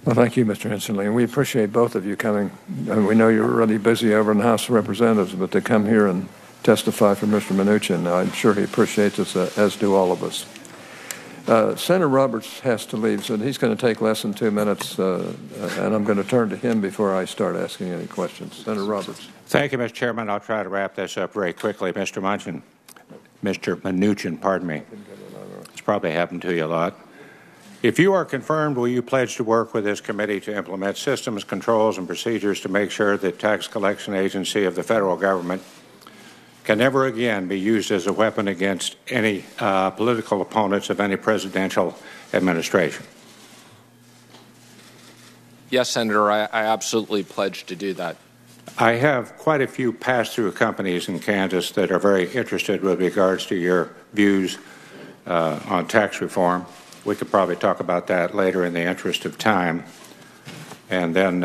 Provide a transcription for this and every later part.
Well, thank you, Mr. Hensley, and we appreciate both of you coming. And we know you're really busy over in the House of Representatives, but to come here and testify for Mr. Mnuchin, I'm sure he appreciates it, as do all of us. Senator Roberts has to leave, so he's going to take less than 2 minutes, and I'm going to turn to him before I start asking any questions. Senator Roberts. Thank you, Mr. Chairman. I'll try to wrap this up very quickly. Mr. Mnuchin, pardon me. It's probably happened to you a lot. If you are confirmed, will you pledge to work with this committee to implement systems, controls, and procedures to make sure that tax collection agency of the federal government can never again be used as a weapon against any political opponents of any presidential administration? Yes, Senator, I absolutely pledge to do that. I have quite a few pass-through companies in Kansas that are very interested with regards to your views on tax reform. We could probably talk about that later in the interest of time. And then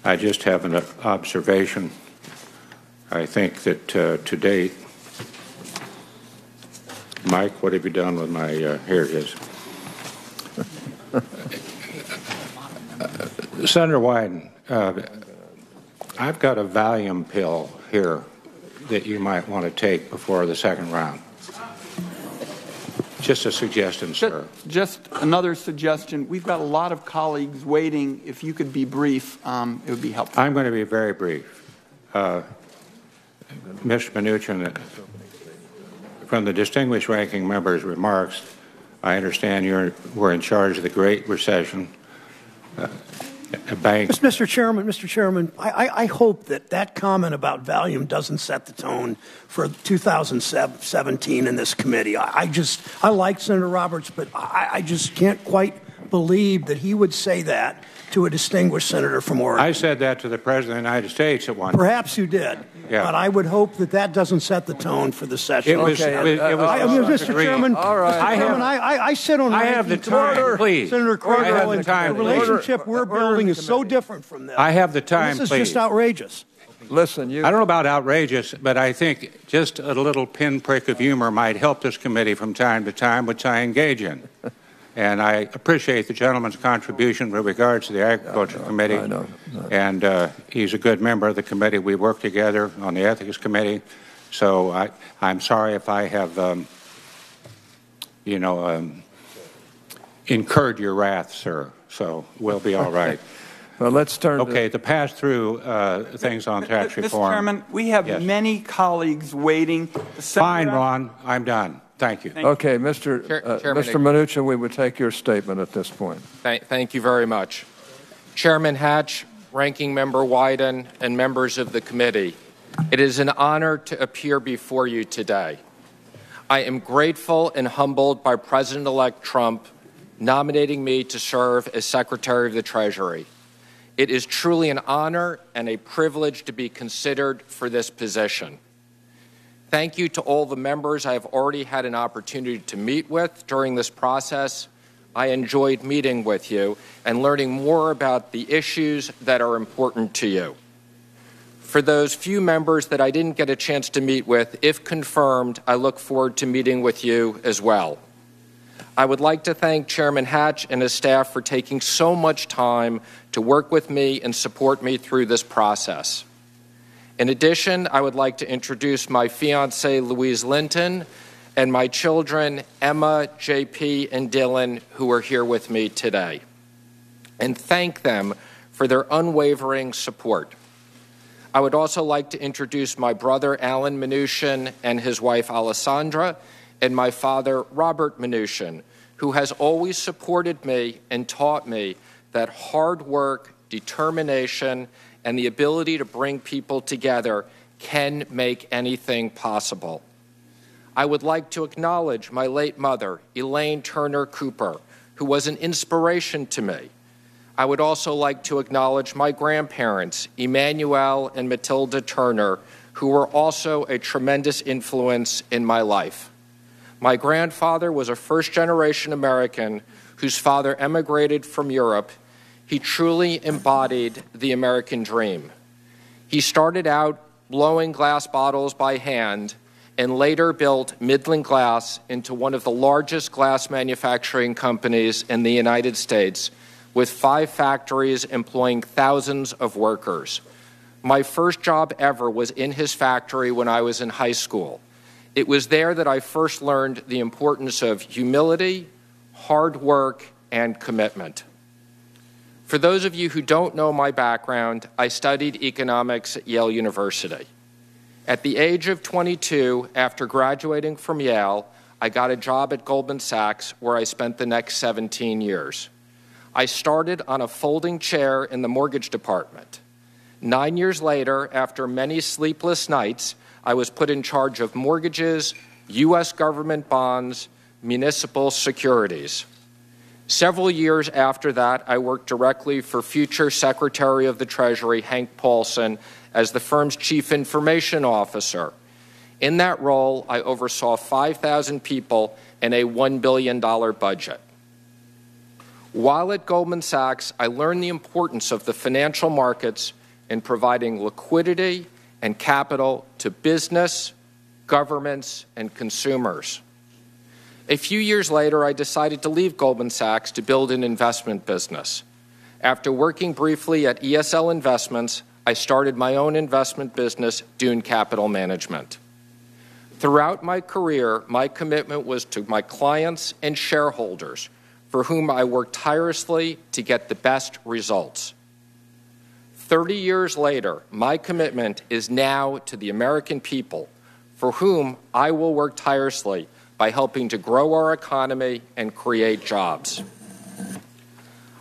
I just have an observation. I think that to date, Mike, what have you done with my, here it is. Senator Wyden, I've got a Valium pill here that you might want to take before the second round. Just a suggestion, sir. Just another suggestion. We've got a lot of colleagues waiting. If you could be brief, it would be helpful. I'm going to be very brief. Mr. Mnuchin, from the distinguished ranking member's remarks, I understand you were in charge of the Great Recession. Banks. Mr. Chairman, I hope that comment about Valium doesn't set the tone for 2017 in this committee. I like Senator Roberts, but I just can't quite believe that he would say that to a distinguished senator from Oregon. I said that to the President of the United States at one time. Perhaps you did. Yeah. But I would hope that doesn't set the tone for the session. It was Mr. Chairman, all right. I sit on I have the time, please. Senator Crowder, and the relationship we're building is so different from this. I have the time, This is please. just outrageous. Listen, I don't know about outrageous, but I think just a little pinprick of humor might help this committee from time to time, which I engage in. And I appreciate the gentleman's contribution with regards to the Agriculture Committee. I know. And he's a good member of the committee. We work together on the Ethics Committee. So I'm sorry if I have, incurred your wrath, sir. So we'll be all right. Well, let's turn to the pass-through things on tax reform. Mr. Chairman, we have many colleagues waiting. Fine, Ron. I'm done. Thank you. Okay, Mr. Mnuchin, we would take your statement at this point. Thank you very much. Chairman Hatch, Ranking Member Wyden, and members of the committee, it is an honor to appear before you today. I am grateful and humbled by President-elect Trump nominating me to serve as Secretary of the Treasury. It is truly an honor and a privilege to be considered for this position. Thank you to all the members I have already had an opportunity to meet with during this process. I enjoyed meeting with you and learning more about the issues that are important to you. For those few members that I didn't get a chance to meet with, if confirmed, I look forward to meeting with you as well. I would like to thank Chairman Hatch and his staff for taking so much time to work with me and support me through this process. In addition, I would like to introduce my fiancée, Louise Linton, and my children, Emma, JP, and Dylan, who are here with me today, and thank them for their unwavering support. I would also like to introduce my brother, Alan Mnuchin, and his wife, Alessandra, and my father, Robert Mnuchin, who has always supported me and taught me that hard work, determination, and the ability to bring people together can make anything possible. I would like to acknowledge my late mother, Elaine Turner Cooper, who was an inspiration to me. I would also like to acknowledge my grandparents, Emmanuel and Matilda Turner, who were also a tremendous influence in my life. My grandfather was a first-generation American whose father emigrated from Europe. He truly embodied the American dream. He started out blowing glass bottles by hand and later built Midland Glass into one of the largest glass manufacturing companies in the United States, with 5 factories employing thousands of workers. My first job ever was in his factory when I was in high school. It was there that I first learned the importance of humility, hard work, and commitment. For those of you who don't know my background, I studied economics at Yale University. At the age of 22, after graduating from Yale, I got a job at Goldman Sachs, where I spent the next 17 years. I started on a folding chair in the mortgage department. 9 years later, after many sleepless nights, I was put in charge of mortgages, U.S. government bonds, municipal securities. Several years after that, I worked directly for future Secretary of the Treasury, Hank Paulson, as the firm's Chief Information Officer. In that role, I oversaw 5,000 people and a $1 billion budget. While at Goldman Sachs, I learned the importance of the financial markets in providing liquidity and capital to business, governments, and consumers. A few years later, I decided to leave Goldman Sachs to build an investment business. After working briefly at ESL Investments, I started my own investment business, Dune Capital Management. Throughout my career, my commitment was to my clients and shareholders, for whom I worked tirelessly to get the best results. 30 years later, my commitment is now to the American people, for whom I will work tirelessly by helping to grow our economy and create jobs.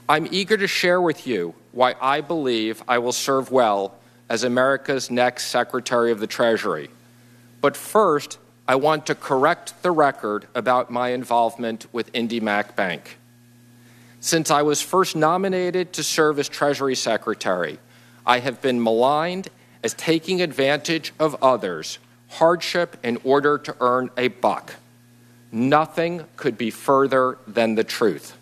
I'm eager to share with you why I believe I will serve well as America's next Secretary of the Treasury. But first, I want to correct the record about my involvement with IndyMac Bank. Since I was first nominated to serve as Treasury Secretary, I have been maligned as taking advantage of others' hardship in order to earn a buck. Nothing could be further than the truth.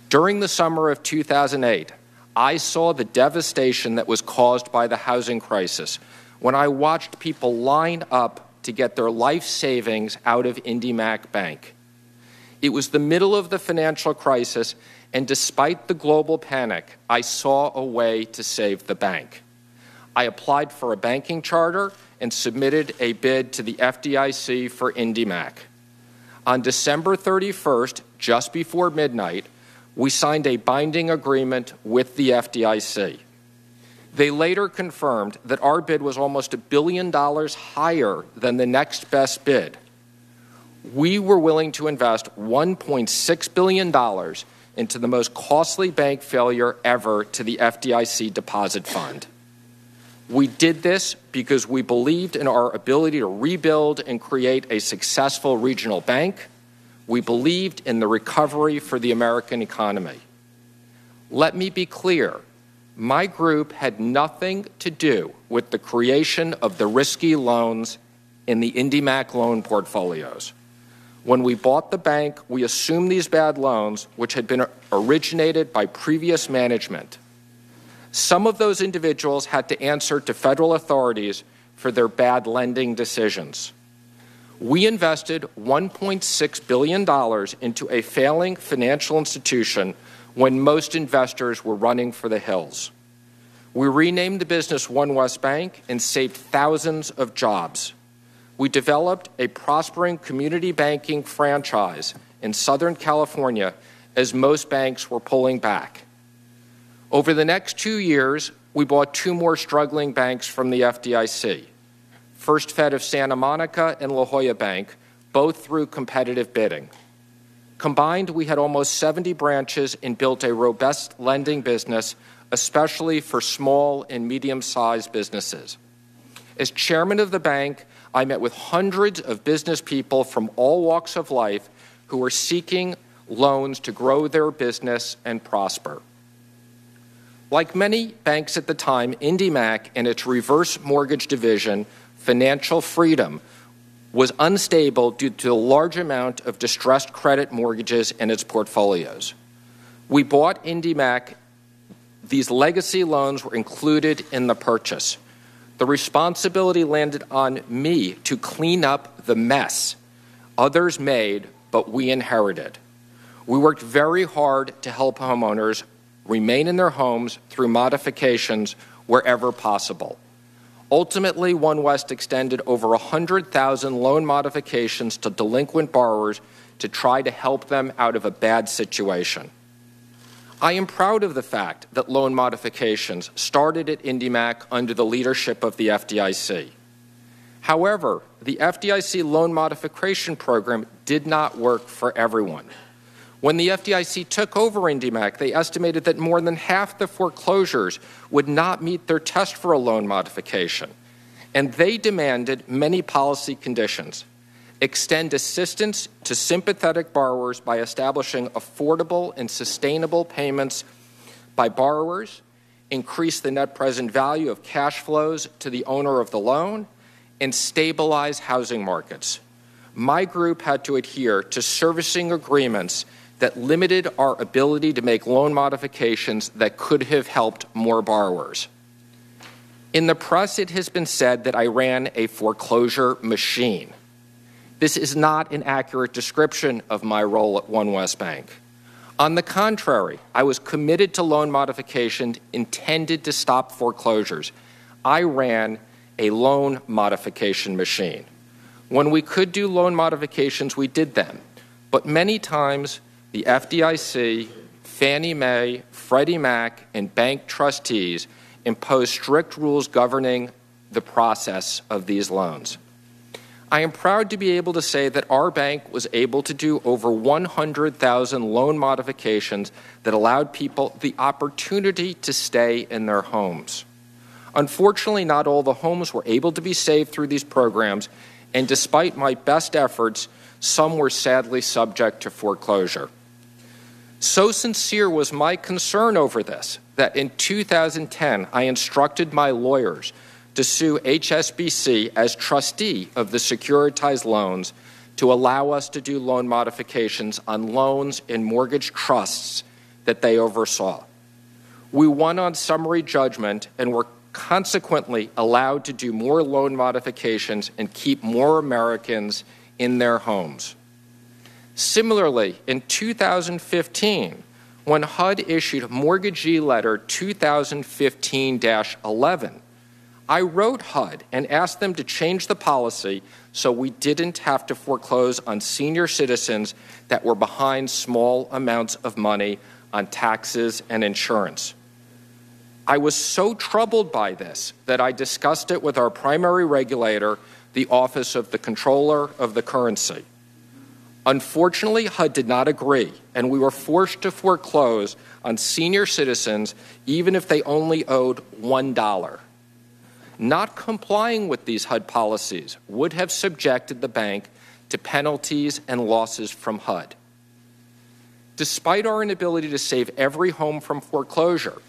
During the summer of 2008, I saw the devastation that was caused by the housing crisis when I watched people line up to get their life savings out of IndyMac Bank. It was the middle of the financial crisis, and despite the global panic, I saw a way to save the bank. I applied for a banking charter and submitted a bid to the FDIC for IndyMac. On December 31st, just before midnight, we signed a binding agreement with the FDIC. They later confirmed that our bid was almost $1 billion higher than the next best bid. We were willing to invest $1.6 billion into the most costly bank failure ever to the FDIC deposit fund. We did this because we believed in our ability to rebuild and create a successful regional bank. We believed in the recovery for the American economy. Let me be clear. My group had nothing to do with the creation of the risky loans in the IndyMac loan portfolios. When we bought the bank, we assumed these bad loans, which had been originated by previous management. Some of those individuals had to answer to federal authorities for their bad lending decisions. We invested $1.6 billion into a failing financial institution when most investors were running for the hills. We renamed the business One West Bank and saved thousands of jobs. We developed a prospering community banking franchise in Southern California as most banks were pulling back. Over the next 2 years, we bought 2 more struggling banks from the FDIC, First Fed of Santa Monica and La Jolla Bank, both through competitive bidding. Combined, we had almost 70 branches and built a robust lending business, especially for small and medium-sized businesses. As chairman of the bank, I met with hundreds of business people from all walks of life who were seeking loans to grow their business and prosper. Like many banks at the time, IndyMac and its reverse mortgage division, Financial Freedom, was unstable due to a large amount of distressed credit mortgages in its portfolios. We bought IndyMac. These legacy loans were included in the purchase. The responsibility landed on me to clean up the mess others made, but we inherited. We worked very hard to help homeowners remain in their homes through modifications wherever possible. Ultimately, OneWest extended over 100,000 loan modifications to delinquent borrowers to try to help them out of a bad situation. I am proud of the fact that loan modifications started at IndyMac under the leadership of the FDIC. However, the FDIC loan modification program did not work for everyone. When the FDIC took over IndyMac, they estimated that more than half the foreclosures would not meet their test for a loan modification, and they demanded many policy conditions. Extend assistance to sympathetic borrowers by establishing affordable and sustainable payments by borrowers, increase the net present value of cash flows to the owner of the loan, and stabilize housing markets. My group had to adhere to servicing agreements that limited our ability to make loan modifications that could have helped more borrowers. In the press, it has been said that I ran a foreclosure machine. This is not an accurate description of my role at OneWest Bank. On the contrary, I was committed to loan modifications intended to stop foreclosures. I ran a loan modification machine. When we could do loan modifications, we did them. But many times, the FDIC, Fannie Mae, Freddie Mac, and bank trustees impose strict rules governing the process of these loans. I am proud to be able to say that our bank was able to do over 100,000 loan modifications that allowed people the opportunity to stay in their homes. Unfortunately, not all the homes were able to be saved through these programs, and despite my best efforts, some were sadly subject to foreclosure. So sincere was my concern over this that in 2010, I instructed my lawyers to sue HSBC as trustee of the securitized loans to allow us to do loan modifications on loans in mortgage trusts that they oversaw. We won on summary judgment and were consequently allowed to do more loan modifications and keep more Americans in their homes. Similarly, in 2015, when HUD issued Mortgagee Letter 2015-11, I wrote HUD and asked them to change the policy so we didn't have to foreclose on senior citizens that were behind small amounts of money on taxes and insurance. I was so troubled by this that I discussed it with our primary regulator, the Office of the Comptroller of the Currency. Unfortunately, HUD did not agree, and we were forced to foreclose on senior citizens even if they only owed $1. Not complying with these HUD policies would have subjected the bank to penalties and losses from HUD. Despite our inability to save every home from foreclosure,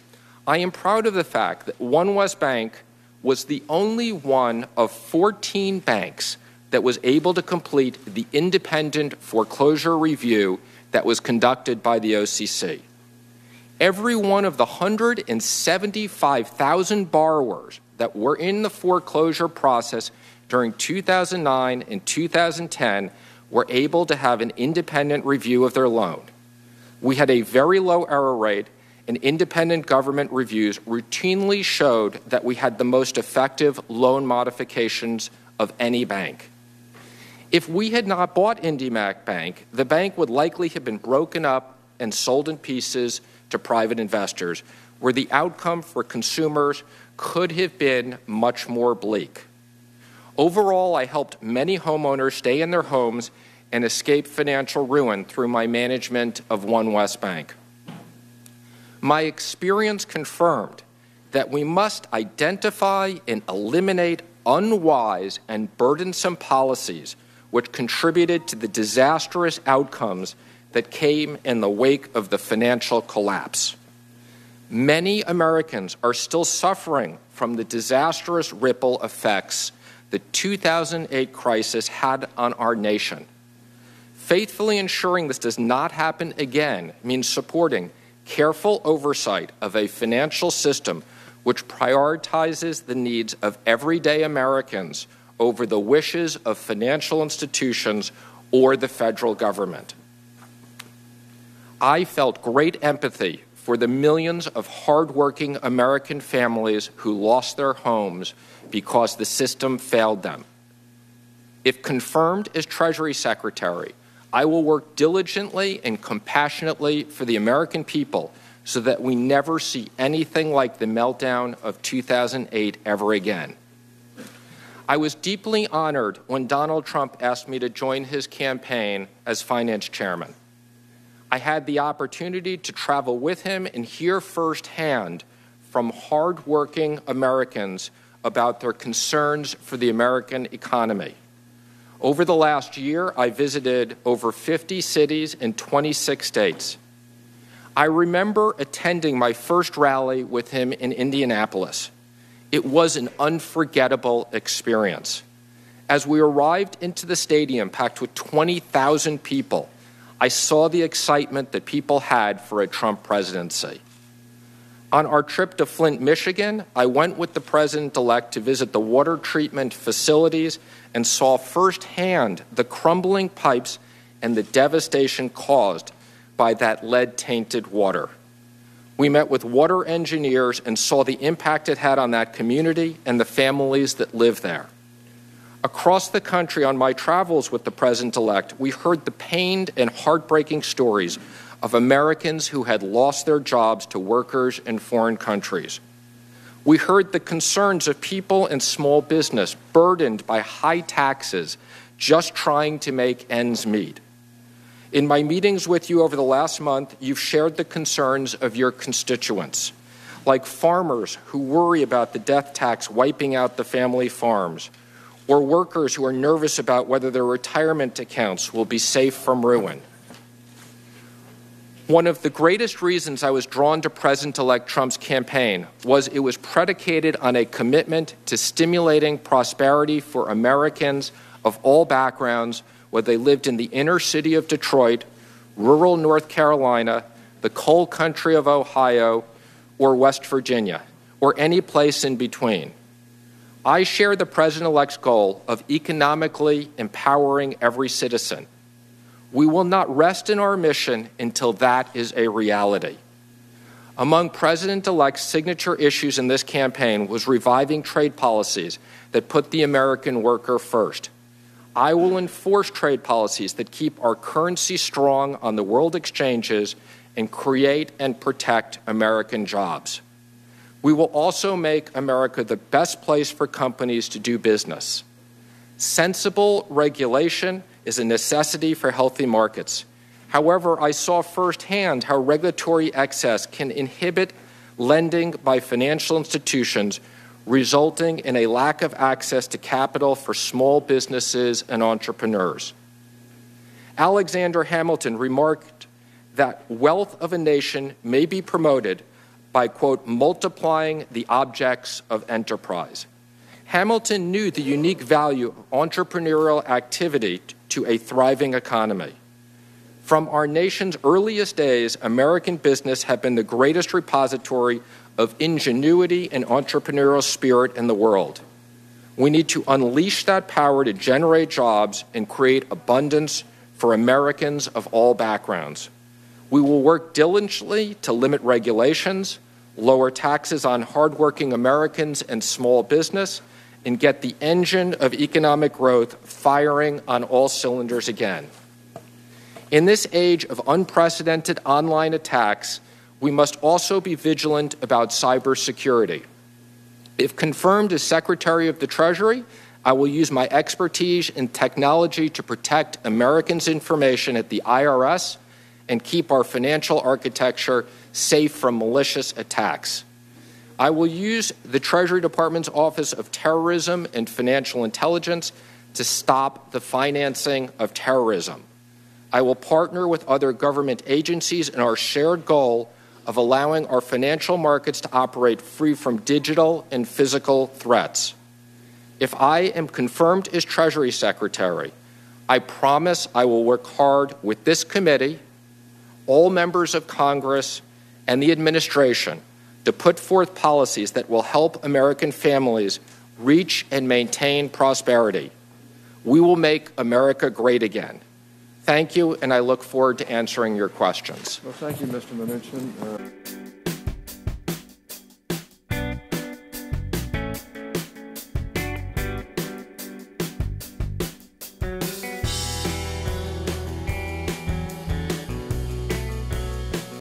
I am proud of the fact that OneWest Bank was the only one of 14 banks that was able to complete the independent foreclosure review that was conducted by the OCC. Every one of the 175,000 borrowers that were in the foreclosure process during 2009 and 2010 were able to have an independent review of their loan. We had a very low error rate, and independent government reviews routinely showed that we had the most effective loan modifications of any bank. If we had not bought IndyMac Bank, the bank would likely have been broken up and sold in pieces to private investors, where the outcome for consumers could have been much more bleak. Overall, I helped many homeowners stay in their homes and escape financial ruin through my management of OneWest Bank. My experience confirmed that we must identify and eliminate unwise and burdensome policies which contributed to the disastrous outcomes that came in the wake of the financial collapse. Many Americans are still suffering from the disastrous ripple effects the 2008 crisis had on our nation. Faithfully ensuring this does not happen again means supporting careful oversight of a financial system which prioritizes the needs of everyday Americans over the wishes of financial institutions or the federal government. I felt great empathy for the millions of hardworking American families who lost their homes because the system failed them. If confirmed as Treasury Secretary, I will work diligently and compassionately for the American people so that we never see anything like the meltdown of 2008 ever again. I was deeply honored when Donald Trump asked me to join his campaign as finance chairman. I had the opportunity to travel with him and hear firsthand from hardworking Americans about their concerns for the American economy. Over the last year, I visited over 50 cities in 26 states. I remember attending my first rally with him in Indianapolis. It was an unforgettable experience. As we arrived into the stadium packed with 20,000 people, I saw the excitement that people had for a Trump presidency. On our trip to Flint, Michigan, I went with the president-elect to visit the water treatment facilities and saw firsthand the crumbling pipes and the devastation caused by that lead-tainted water. We met with water engineers and saw the impact it had on that community and the families that live there. Across the country on my travels with the president-elect, we heard the pained and heartbreaking stories of Americans who had lost their jobs to workers in foreign countries. We heard the concerns of people in small business burdened by high taxes just trying to make ends meet. In my meetings with you over the last month, you've shared the concerns of your constituents, like farmers who worry about the death tax wiping out the family farms, or workers who are nervous about whether their retirement accounts will be safe from ruin. One of the greatest reasons I was drawn to President-elect Trump's campaign was it was predicated on a commitment to stimulating prosperity for Americans of all backgrounds, whether they lived in the inner city of Detroit, rural North Carolina, the coal country of Ohio, or West Virginia, or any place in between. I share the President-elect's goal of economically empowering every citizen. We will not rest in our mission until that is a reality. Among President-elect's signature issues in this campaign was reviving trade policies that put the American worker first. I will enforce trade policies that keep our currency strong on the world exchanges and create and protect American jobs. We will also make America the best place for companies to do business. Sensible regulation is a necessity for healthy markets. However, I saw firsthand how regulatory excess can inhibit lending by financial institutions, resulting in a lack of access to capital for small businesses and entrepreneurs. Alexander Hamilton remarked that wealth of a nation may be promoted by, quote, multiplying the objects of enterprise. Hamilton knew the unique value of entrepreneurial activity to a thriving economy. From our nation's earliest days, American business have been the greatest repository of ingenuity and entrepreneurial spirit in the world. We need to unleash that power to generate jobs and create abundance for Americans of all backgrounds. We will work diligently to limit regulations, lower taxes on hardworking Americans and small business, and get the engine of economic growth firing on all cylinders again. In this age of unprecedented online attacks, we must also be vigilant about cybersecurity. If confirmed as Secretary of the Treasury, I will use my expertise in technology to protect Americans' information at the IRS and keep our financial architecture safe from malicious attacks. I will use the Treasury Department's Office of Terrorism and Financial Intelligence to stop the financing of terrorism. I will partner with other government agencies in our shared goal of allowing our financial markets to operate free from digital and physical threats. If I am confirmed as Treasury Secretary, I promise I will work hard with this committee, all members of Congress, and the administration to put forth policies that will help American families reach and maintain prosperity. We will make America great again. Thank you, and I look forward to answering your questions. Well, thank you, Mr. Mnuchin.